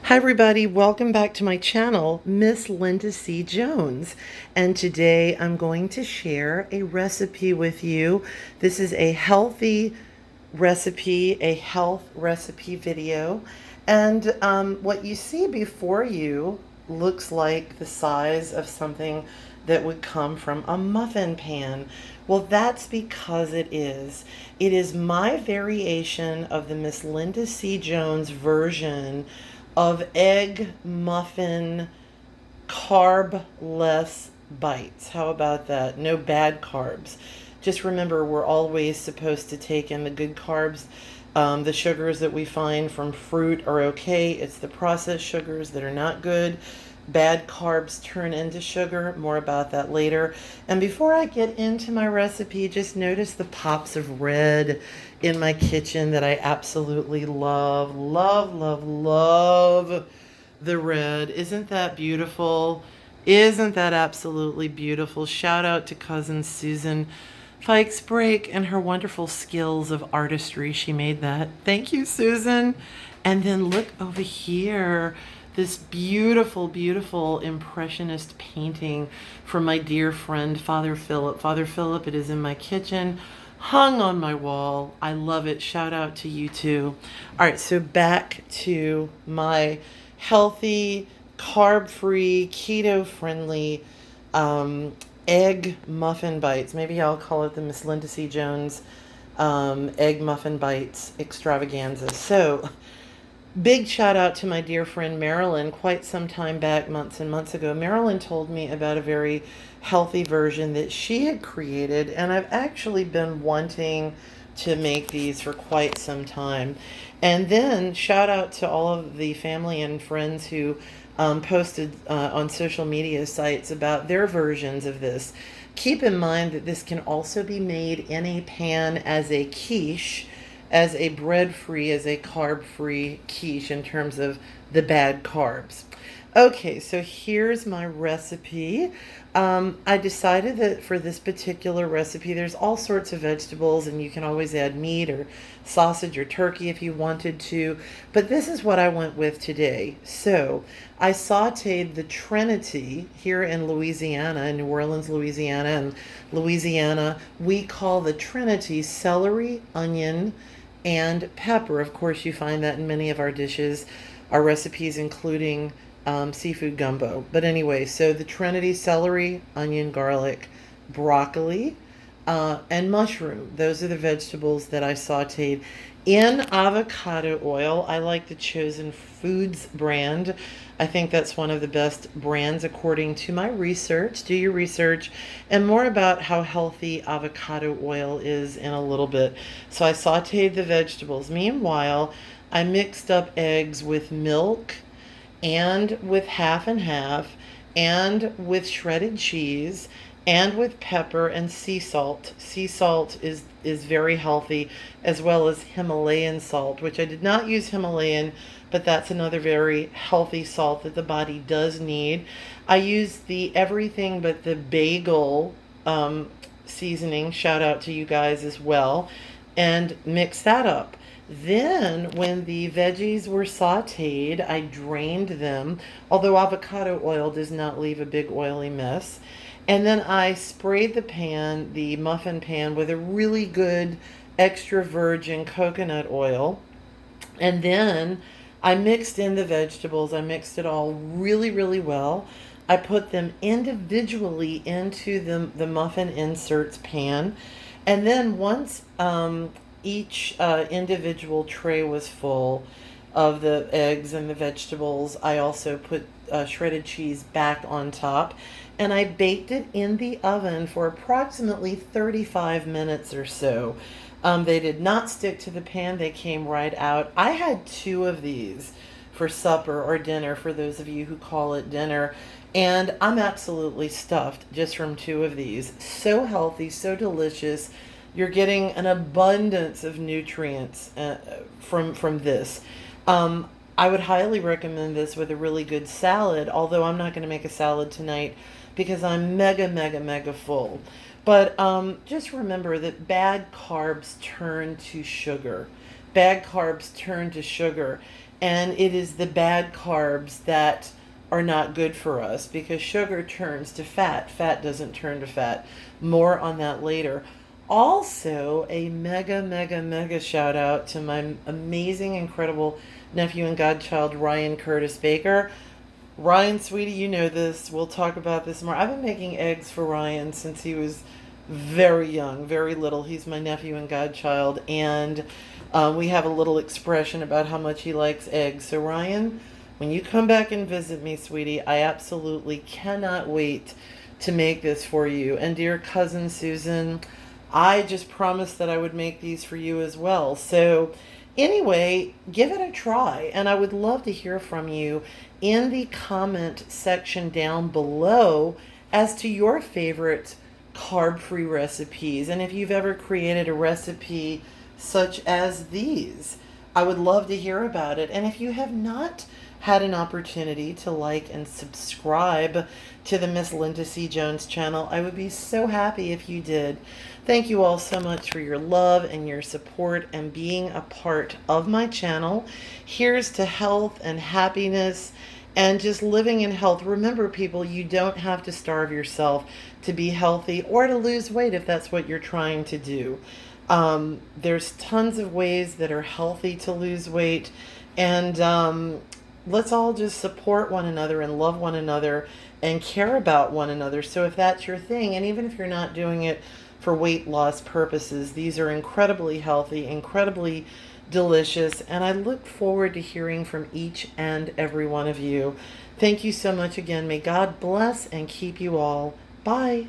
Hi everybody, welcome back to my channel, Miss Linda C. Jones. And today I'm going to share a recipe with you. This is a healthy recipe, a health recipe video. And what you see before you looks like the size of something that would come from a muffin pan. Well, that's because it is. It is my variation of the Miss Linda C. Jones version of egg muffin carb-less bites. How about that? No bad carbs. Just remember, we're always supposed to take in the good carbs. The sugars that we find from fruit are okay. It's the processed sugars that are not good. Bad carbs turn into sugar. More about that later. And before I get into my recipe, just notice the pops of red in my kitchen that I absolutely love. Love, love, love the red. Isn't that beautiful? Isn't that absolutely beautiful? Shout out to cousin Susan Fikes Break and her wonderful skills of artistry. She made that. Thank you, Susan. And then look over here. This beautiful, beautiful impressionist painting from my dear friend, Father Philip. Father Philip, it is in my kitchen, hung on my wall. I love it. Shout out to you too. All right, so back to my healthy, carb-free, keto-friendly egg muffin bites. Maybe I'll call it the Miss Linda C. Jones egg muffin bites extravaganza. So big shout out to my dear friend Marilyn. Quite some time back, months and months ago, Marilyn told me about a very healthy version that she had created, and I've actually been wanting to make these for quite some time. And then shout out to all of the family and friends who posted on social media sites about their versions of this. Keep in mind that this can also be made in a pan as a quiche, as a bread-free, as a carb-free quiche in terms of the bad carbs. Okay, so here's my recipe. I decided that for this particular recipe, there's all sorts of vegetables, and you can always add meat or sausage or turkey if you wanted to, but this is what I went with today. So I sauteed the Trinity here in Louisiana, in New Orleans, Louisiana, and Louisiana, we call the Trinity celery, onion, and pepper. Of course, you find that in many of our dishes, our recipes, including seafood gumbo. But anyway, so the Trinity: celery, onion, garlic, broccoli, and mushroom. Those are the vegetables that I sauteed in avocado oil. I like the Chosen Foods brand. I think that's one of the best brands according to my research. Do your research. And more about how healthy avocado oil is in a little bit. So I sauteed the vegetables. Meanwhile, I mixed up eggs with milk and with half and half, and with shredded cheese, and with pepper and sea salt. Sea salt is very healthy, as well as Himalayan salt, which I did not use Himalayan, but that's another very healthy salt that the body does need. I used the everything but the bagel seasoning, shout out to you guys as well, and mix that up. Then, when the veggies were sauteed, I drained them, although avocado oil does not leave a big oily mess. And then I sprayed the pan, the muffin pan, with a really good extra virgin coconut oil. And then I mixed in the vegetables. I mixed it all really, really well. I put them individually into the muffin inserts pan. And then once each individual tray was full of the eggs and the vegetables, I also put shredded cheese back on top, and I baked it in the oven for approximately 35 minutes or so. They did not stick to the pan. They came right out. I had 2 of these for supper or dinner, for those of you who call it dinner, and I'm absolutely stuffed just from 2 of these. So healthy, so delicious. You're getting an abundance of nutrients from this. I would highly recommend this with a really good salad, although I'm not going to make a salad tonight because I'm mega, mega, mega full. But just remember that bad carbs turn to sugar. Bad carbs turn to sugar. and it is the bad carbs that are not good for us, because sugar turns to fat. Fat doesn't turn to fat. More on that later. Also, a mega shout out to my amazing, incredible nephew and godchild, Ryan Curtis Baker. Ryan, sweetie, you know this. We'll talk about this more. I've been making eggs for Ryan since he was very young, very little. He's my nephew and godchild, and we have a little expression about how much he likes eggs. So, Ryan, when you come back and visit me, sweetie, I absolutely cannot wait to make this for you. And dear cousin Susan, I just promised that I would make these for you as well. So anyway, give it a try. And I would love to hear from you in the comment section down below as to your favorite carb-free recipes. And if you've ever created a recipe such as these, I would love to hear about it. And if you have not had an opportunity to like and subscribe to the Miss Linda C. Jones channel, I would be so happy if you did. Thank you all so much for your love and your support and being a part of my channel. Here's to health and happiness and just living in health. Remember, people, you don't have to starve yourself to be healthy or to lose weight if that's what you're trying to do. There's tons of ways that are healthy to lose weight, and let's all just support one another and love one another and care about one another. So if that's your thing, and even if you're not doing it for weight loss purposes, these are incredibly healthy, incredibly delicious, and I look forward to hearing from each and every one of you. Thank you so much again. May God bless and keep you all. Bye.